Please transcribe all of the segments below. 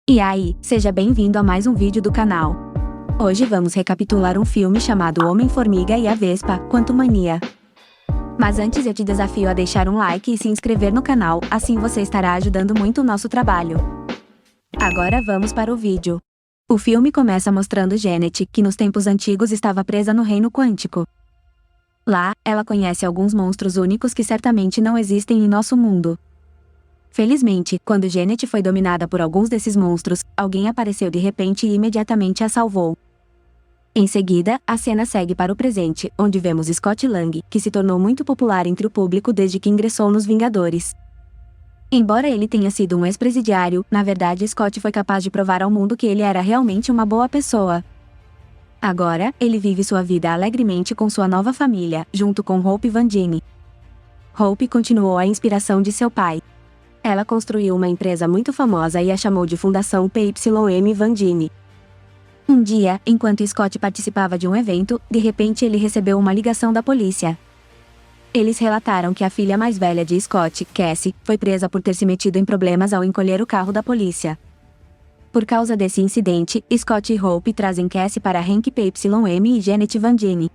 E aí, seja bem-vindo a mais um vídeo do canal. Hoje vamos recapitular um filme chamado Homem-Formiga e a Vespa, Quantumania. Mas antes eu te desafio a deixar um like e se inscrever no canal, assim você estará ajudando muito o nosso trabalho. Agora vamos para o vídeo. O filme começa mostrando Janet, que nos tempos antigos estava presa no reino quântico. Lá, ela conhece alguns monstros únicos que certamente não existem em nosso mundo. Felizmente, quando Janet foi dominada por alguns desses monstros, alguém apareceu de repente e imediatamente a salvou. Em seguida, a cena segue para o presente, onde vemos Scott Lang, que se tornou muito popular entre o público desde que ingressou nos Vingadores. Embora ele tenha sido um ex-presidiário, na verdade Scott foi capaz de provar ao mundo que ele era realmente uma boa pessoa. Agora, ele vive sua vida alegremente com sua nova família, junto com Hope Van Dyne. Hope continuou a inspiração de seu pai. Ela construiu uma empresa muito famosa e a chamou de Fundação PYM Van Dyne. Um dia, enquanto Scott participava de um evento, de repente ele recebeu uma ligação da polícia. Eles relataram que a filha mais velha de Scott, Cassie, foi presa por ter se metido em problemas ao encolher o carro da polícia. Por causa desse incidente, Scott e Hope trazem Cassie para Hank PYM e Janet Van Dyne.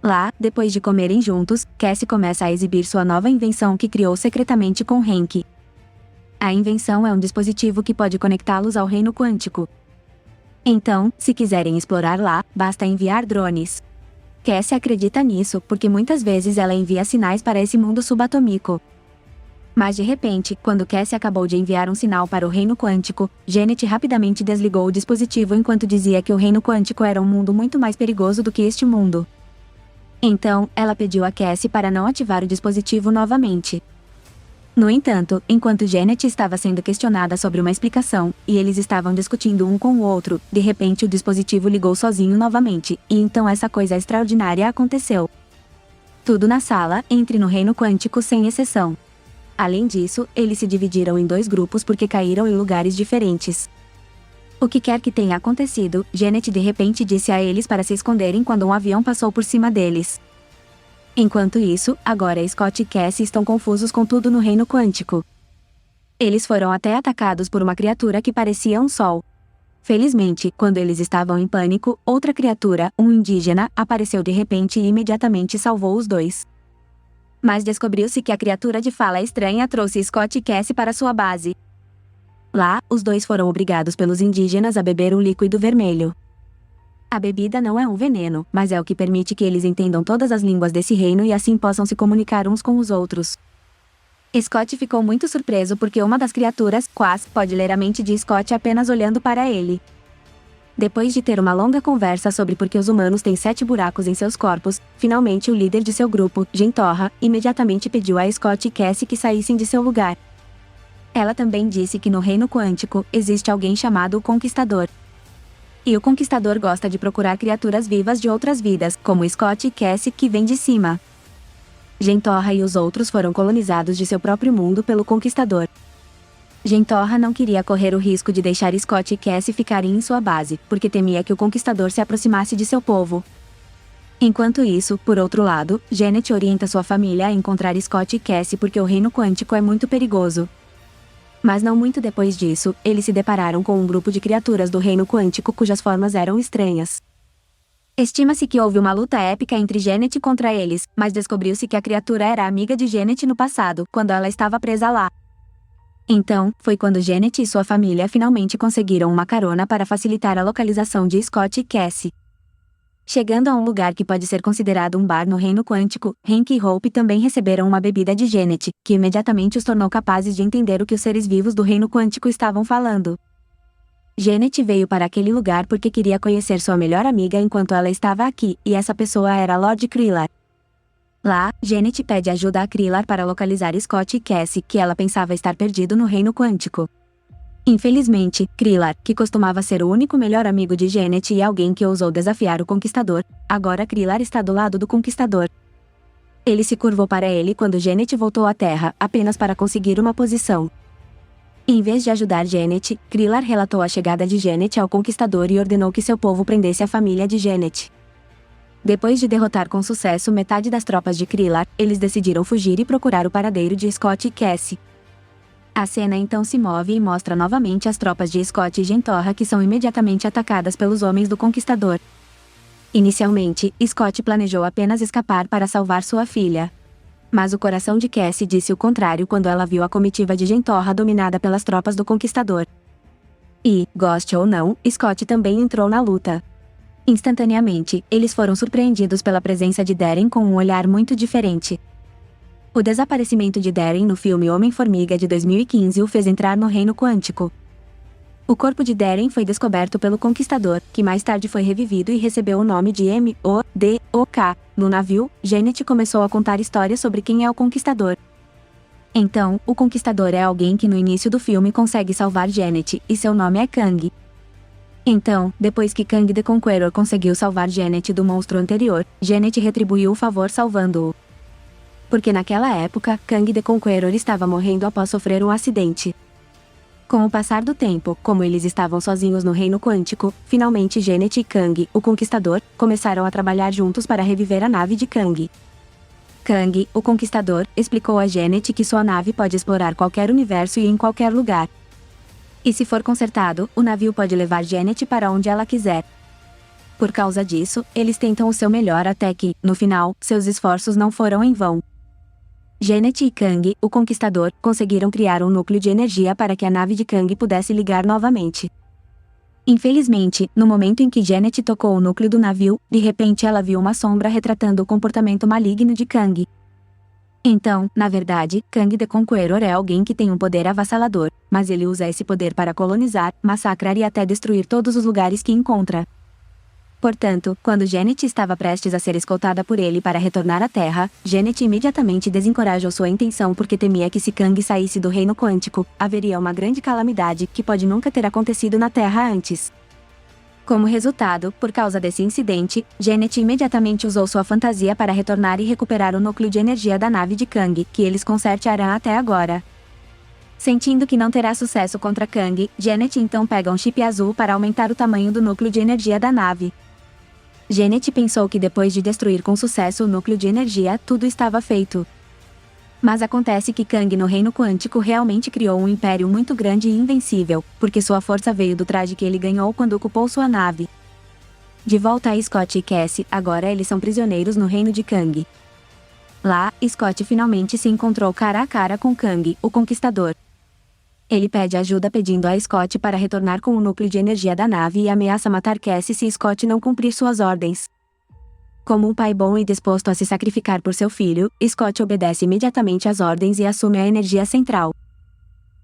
Lá, depois de comerem juntos, Cassie começa a exibir sua nova invenção que criou secretamente com Hank. A invenção é um dispositivo que pode conectá-los ao reino quântico. Então, se quiserem explorar lá, basta enviar drones. Cassie acredita nisso, porque muitas vezes ela envia sinais para esse mundo subatômico. Mas de repente, quando Cassie acabou de enviar um sinal para o reino quântico, Janet rapidamente desligou o dispositivo enquanto dizia que o reino quântico era um mundo muito mais perigoso do que este mundo. Então, ela pediu a Cassie para não ativar o dispositivo novamente. No entanto, enquanto Janet estava sendo questionada sobre uma explicação, e eles estavam discutindo um com o outro, de repente o dispositivo ligou sozinho novamente, e então essa coisa extraordinária aconteceu. Tudo na sala, entre no reino quântico sem exceção. Além disso, eles se dividiram em dois grupos porque caíram em lugares diferentes. O que quer que tenha acontecido, Janet de repente disse a eles para se esconderem quando um avião passou por cima deles. Enquanto isso, agora Scott e Cassie estão confusos com tudo no reino quântico. Eles foram até atacados por uma criatura que parecia um sol. Felizmente, quando eles estavam em pânico, outra criatura, um indígena, apareceu de repente e imediatamente salvou os dois. Mas descobriu-se que a criatura de fala estranha trouxe Scott e Cassie para sua base. Lá, os dois foram obrigados pelos indígenas a beber um líquido vermelho. A bebida não é um veneno, mas é o que permite que eles entendam todas as línguas desse reino e assim possam se comunicar uns com os outros. Scott ficou muito surpreso porque uma das criaturas, Quas, pode ler a mente de Scott apenas olhando para ele. Depois de ter uma longa conversa sobre por que os humanos têm 7 buracos em seus corpos, finalmente o líder de seu grupo, Gentorra, imediatamente pediu a Scott e Cassie que saíssem de seu lugar. Ela também disse que no reino quântico, existe alguém chamado o Conquistador. E o Conquistador gosta de procurar criaturas vivas de outras vidas, como Scott e Cassie, que vêm de cima. Gentorra e os outros foram colonizados de seu próprio mundo pelo Conquistador. Gentorra não queria correr o risco de deixar Scott e Cassie ficarem em sua base, porque temia que o Conquistador se aproximasse de seu povo. Enquanto isso, por outro lado, Janet orienta sua família a encontrar Scott e Cassie porque o reino quântico é muito perigoso. Mas não muito depois disso, eles se depararam com um grupo de criaturas do reino quântico cujas formas eram estranhas. Estima-se que houve uma luta épica entre Janet contra eles, mas descobriu-se que a criatura era amiga de Janet no passado, quando ela estava presa lá. Então, foi quando Janet e sua família finalmente conseguiram uma carona para facilitar a localização de Scott e Cassie. Chegando a um lugar que pode ser considerado um bar no reino quântico, Hank e Hope também receberam uma bebida de Janet, que imediatamente os tornou capazes de entender o que os seres vivos do reino quântico estavam falando. Janet veio para aquele lugar porque queria conhecer sua melhor amiga enquanto ela estava aqui, e essa pessoa era Lord Krillin. Lá, Janet pede ajuda a Krillin para localizar Scott e Cassie, que ela pensava estar perdido no reino quântico. Infelizmente, Krillin, que costumava ser o único melhor amigo de Janet e alguém que ousou desafiar o Conquistador, agora Krillin está do lado do Conquistador. Ele se curvou para ele quando Janet voltou à Terra, apenas para conseguir uma posição. Em vez de ajudar Janet, Krillin relatou a chegada de Janet ao Conquistador e ordenou que seu povo prendesse a família de Janet. Depois de derrotar com sucesso metade das tropas de Krillin, eles decidiram fugir e procurar o paradeiro de Scott e Cassie. A cena então se move e mostra novamente as tropas de Scott e Gentorra que são imediatamente atacadas pelos homens do Conquistador. Inicialmente, Scott planejou apenas escapar para salvar sua filha. Mas o coração de Cassie disse o contrário quando ela viu a comitiva de Gentorra dominada pelas tropas do Conquistador. E, goste ou não, Scott também entrou na luta. Instantaneamente, eles foram surpreendidos pela presença de Darren com um olhar muito diferente. O desaparecimento de Darren no filme Homem-Formiga de 2015 o fez entrar no reino quântico. O corpo de Darren foi descoberto pelo Conquistador, que mais tarde foi revivido e recebeu o nome de M.O.D.O.K. No navio, Janet começou a contar histórias sobre quem é o Conquistador. Então, o Conquistador é alguém que no início do filme consegue salvar Janet, e seu nome é Kang. Então, depois que Kang the Conqueror conseguiu salvar Janet do monstro anterior, Janet retribuiu o favor salvando-o. Porque naquela época, Kang the Conqueror estava morrendo após sofrer um acidente. Com o passar do tempo, como eles estavam sozinhos no reino quântico, finalmente Janet e Kang, o Conquistador, começaram a trabalhar juntos para reviver a nave de Kang. Kang, o Conquistador, explicou a Janet que sua nave pode explorar qualquer universo e em qualquer lugar. E se for consertado, o navio pode levar Janet para onde ela quiser. Por causa disso, eles tentam o seu melhor até que, no final, seus esforços não foram em vão. Janet e Kang, o Conquistador, conseguiram criar um núcleo de energia para que a nave de Kang pudesse ligar novamente. Infelizmente, no momento em que Janet tocou o núcleo do navio, de repente ela viu uma sombra retratando o comportamento maligno de Kang. Então, na verdade, Kang the Conqueror é alguém que tem um poder avassalador, mas ele usa esse poder para colonizar, massacrar e até destruir todos os lugares que encontra. Portanto, quando Janet estava prestes a ser escoltada por ele para retornar à Terra, Janet imediatamente desencorajou sua intenção porque temia que se Kang saísse do reino quântico, haveria uma grande calamidade que pode nunca ter acontecido na Terra antes. Como resultado, por causa desse incidente, Janet imediatamente usou sua fantasia para retornar e recuperar o núcleo de energia da nave de Kang, que eles consertaram até agora. Sentindo que não terá sucesso contra Kang, Janet então pega um chip azul para aumentar o tamanho do núcleo de energia da nave. Janet pensou que depois de destruir com sucesso o núcleo de energia, tudo estava feito. Mas acontece que Kang no reino quântico realmente criou um império muito grande e invencível, porque sua força veio do traje que ele ganhou quando ocupou sua nave. De volta a Scott e Cassie, agora eles são prisioneiros no reino de Kang. Lá, Scott finalmente se encontrou cara a cara com Kang, o Conquistador. Ele pede ajuda pedindo a Scott para retornar com o núcleo de energia da nave e ameaça matar Cassie se Scott não cumprir suas ordens. Como um pai bom e disposto a se sacrificar por seu filho, Scott obedece imediatamente às ordens e assume a energia central.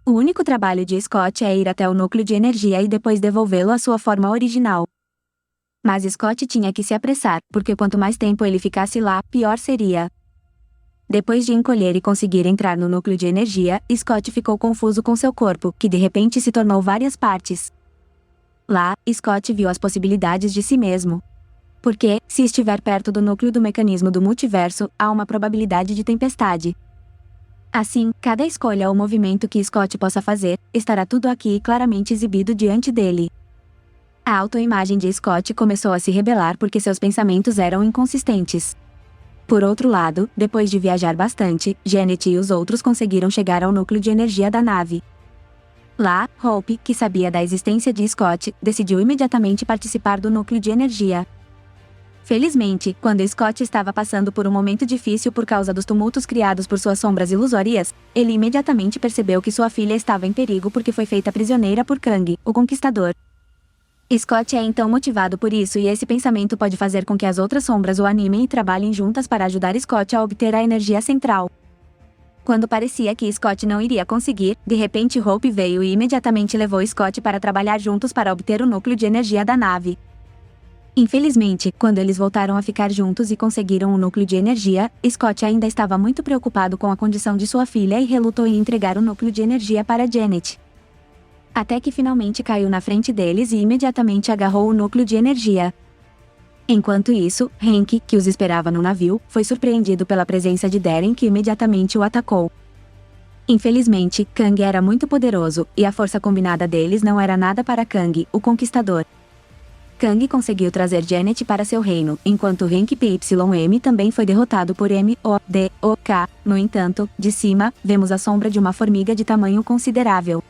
O único trabalho de Scott é ir até o núcleo de energia e depois devolvê-lo à sua forma original. Mas Scott tinha que se apressar, porque quanto mais tempo ele ficasse lá, pior seria. Depois de encolher e conseguir entrar no núcleo de energia, Scott ficou confuso com seu corpo, que de repente se tornou várias partes. Lá, Scott viu as possibilidades de si mesmo. Porque, se estiver perto do núcleo do mecanismo do multiverso, há uma probabilidade de tempestade. Assim, cada escolha ou movimento que Scott possa fazer, estará tudo aqui claramente exibido diante dele. A autoimagem de Scott começou a se rebelar porque seus pensamentos eram inconsistentes. Por outro lado, depois de viajar bastante, Janet e os outros conseguiram chegar ao núcleo de energia da nave. Lá, Hope, que sabia da existência de Scott, decidiu imediatamente participar do núcleo de energia. Felizmente, quando Scott estava passando por um momento difícil por causa dos tumultos criados por suas sombras ilusórias, ele imediatamente percebeu que sua filha estava em perigo porque foi feita prisioneira por Kang, o Conquistador. Scott é então motivado por isso e esse pensamento pode fazer com que as outras sombras o animem e trabalhem juntas para ajudar Scott a obter a energia central. Quando parecia que Scott não iria conseguir, de repente Hope veio e imediatamente levou Scott para trabalhar juntos para obter o núcleo de energia da nave. Infelizmente, quando eles voltaram a ficar juntos e conseguiram o núcleo de energia, Scott ainda estava muito preocupado com a condição de sua filha e relutou em entregar o núcleo de energia para Janet. Até que finalmente caiu na frente deles e imediatamente agarrou o núcleo de energia. Enquanto isso, Hank, que os esperava no navio, foi surpreendido pela presença de Darren que imediatamente o atacou. Infelizmente, Kang era muito poderoso, e a força combinada deles não era nada para Kang, o Conquistador. Kang conseguiu trazer Janet para seu reino, enquanto Hank Pym também foi derrotado por M.O.D.O.K. No entanto, de cima, vemos a sombra de uma formiga de tamanho considerável.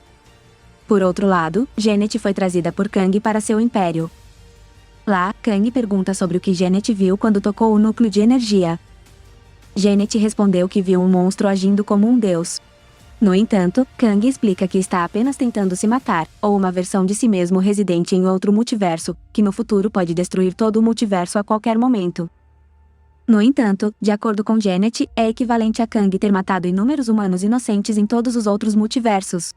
Por outro lado, Janet foi trazida por Kang para seu império. Lá, Kang pergunta sobre o que Janet viu quando tocou o núcleo de energia. Janet respondeu que viu um monstro agindo como um deus. No entanto, Kang explica que está apenas tentando se matar, ou uma versão de si mesmo residente em outro multiverso, que no futuro pode destruir todo o multiverso a qualquer momento. No entanto, de acordo com Janet, é equivalente a Kang ter matado inúmeros humanos inocentes em todos os outros multiversos.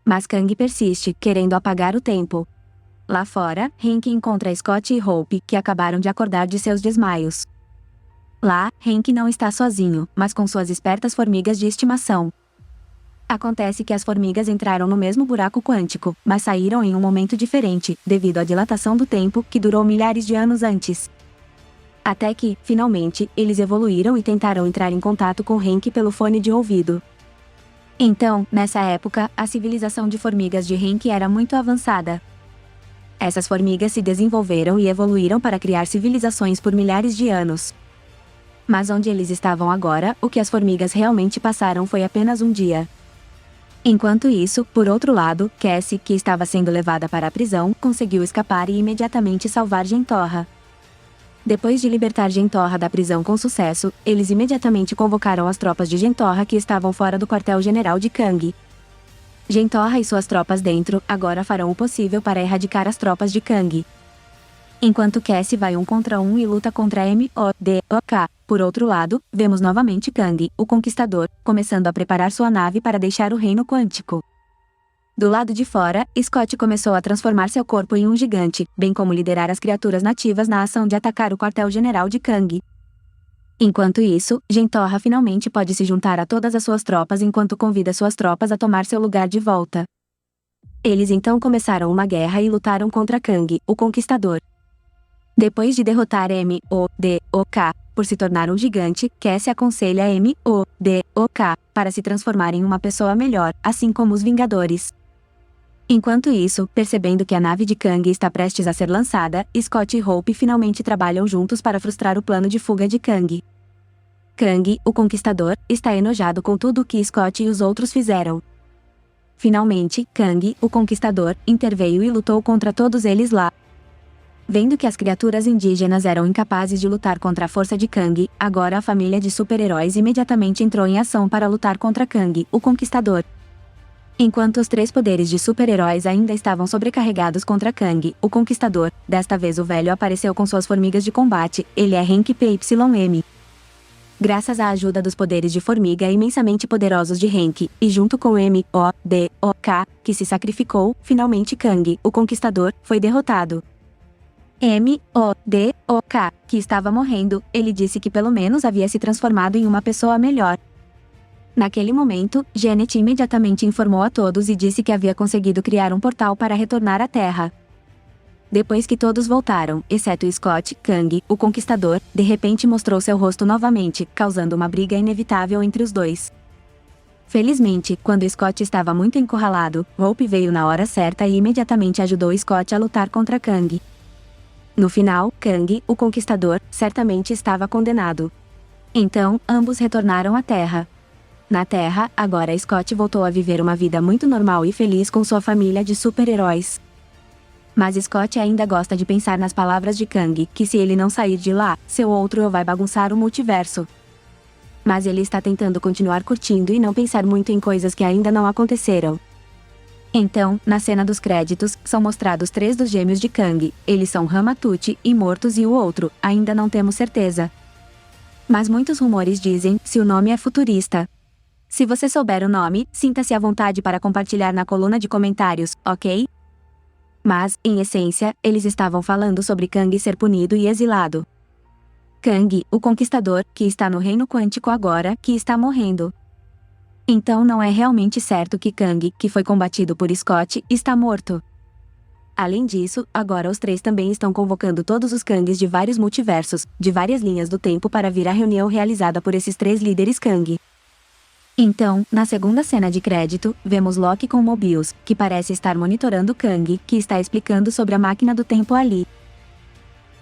Mas Kang persiste, querendo apagar o tempo. Lá fora, Hank encontra Scott e Hope, que acabaram de acordar de seus desmaios. Lá, Hank não está sozinho, mas com suas espertas formigas de estimação. Acontece que as formigas entraram no mesmo buraco quântico, mas saíram em um momento diferente, devido à dilatação do tempo, que durou milhares de anos antes. Até que, finalmente, eles evoluíram e tentaram entrar em contato com Hank pelo fone de ouvido. Então, nessa época, a civilização de formigas de Hank era muito avançada. Essas formigas se desenvolveram e evoluíram para criar civilizações por milhares de anos. Mas onde eles estavam agora, o que as formigas realmente passaram foi apenas um dia. Enquanto isso, por outro lado, Cassie, que estava sendo levada para a prisão, conseguiu escapar e imediatamente salvar Jentorra. Depois de libertar Jentorra da prisão com sucesso, eles imediatamente convocaram as tropas de Jentorra que estavam fora do quartel-general de Kang. Jentorra e suas tropas dentro, agora farão o possível para erradicar as tropas de Kang. Enquanto Cassie vai 1 contra 1 e luta contra M.O.D.O.K. Por outro lado, vemos novamente Kang, o Conquistador, começando a preparar sua nave para deixar o reino quântico. Do lado de fora, Scott começou a transformar seu corpo em um gigante, bem como liderar as criaturas nativas na ação de atacar o quartel-general de Kang. Enquanto isso, Jentorra finalmente pode se juntar a todas as suas tropas enquanto convida suas tropas a tomar seu lugar de volta. Eles então começaram uma guerra e lutaram contra Kang, o Conquistador. Depois de derrotar M.O.D.O.K. por se tornar um gigante, Cassie aconselha M.O.D.O.K. para se transformar em uma pessoa melhor, assim como os Vingadores. Enquanto isso, percebendo que a nave de Kang está prestes a ser lançada, Scott e Hope finalmente trabalham juntos para frustrar o plano de fuga de Kang. Kang, o Conquistador, está enojado com tudo o que Scott e os outros fizeram. Finalmente, Kang, o Conquistador, interveio e lutou contra todos eles lá. Vendo que as criaturas indígenas eram incapazes de lutar contra a força de Kang, agora a família de super-heróis imediatamente entrou em ação para lutar contra Kang, o Conquistador. Enquanto os 3 poderes de super-heróis ainda estavam sobrecarregados contra Kang, o Conquistador, desta vez o velho apareceu com suas formigas de combate, ele é Hank Pym. Graças à ajuda dos poderes de formiga imensamente poderosos de Hank, e junto com M.O.D.O.K., que se sacrificou, finalmente Kang, o Conquistador, foi derrotado. M.O.D.O.K., que estava morrendo, ele disse que pelo menos havia se transformado em uma pessoa melhor. Naquele momento, Janet imediatamente informou a todos e disse que havia conseguido criar um portal para retornar à Terra. Depois que todos voltaram, exceto Scott, Kang, o Conquistador, de repente mostrou seu rosto novamente, causando uma briga inevitável entre os dois. Felizmente, quando Scott estava muito encurralado, Hope veio na hora certa e imediatamente ajudou Scott a lutar contra Kang. No final, Kang, o Conquistador, certamente estava condenado. Então, ambos retornaram à Terra. Na Terra, agora Scott voltou a viver uma vida muito normal e feliz com sua família de super-heróis. Mas Scott ainda gosta de pensar nas palavras de Kang, que se ele não sair de lá, seu outro eu vai bagunçar o multiverso. Mas ele está tentando continuar curtindo e não pensar muito em coisas que ainda não aconteceram. Então, na cena dos créditos, são mostrados 3 dos gêmeos de Kang, eles são Ramatut, Immortus e o outro, ainda não temos certeza. Mas muitos rumores dizem se o nome é futurista. Se você souber o nome, sinta-se à vontade para compartilhar na coluna de comentários, ok? Mas, em essência, eles estavam falando sobre Kang ser punido e exilado. Kang, o Conquistador, que está no reino quântico agora, que está morrendo. Então não é realmente certo que Kang, que foi combatido por Scott, está morto. Além disso, agora os 3 também estão convocando todos os Kangs de vários multiversos, de várias linhas do tempo para vir à reunião realizada por esses 3 líderes Kang. Então, na segunda cena de crédito, vemos Loki com Mobius, que parece estar monitorando Kang, que está explicando sobre a máquina do tempo ali.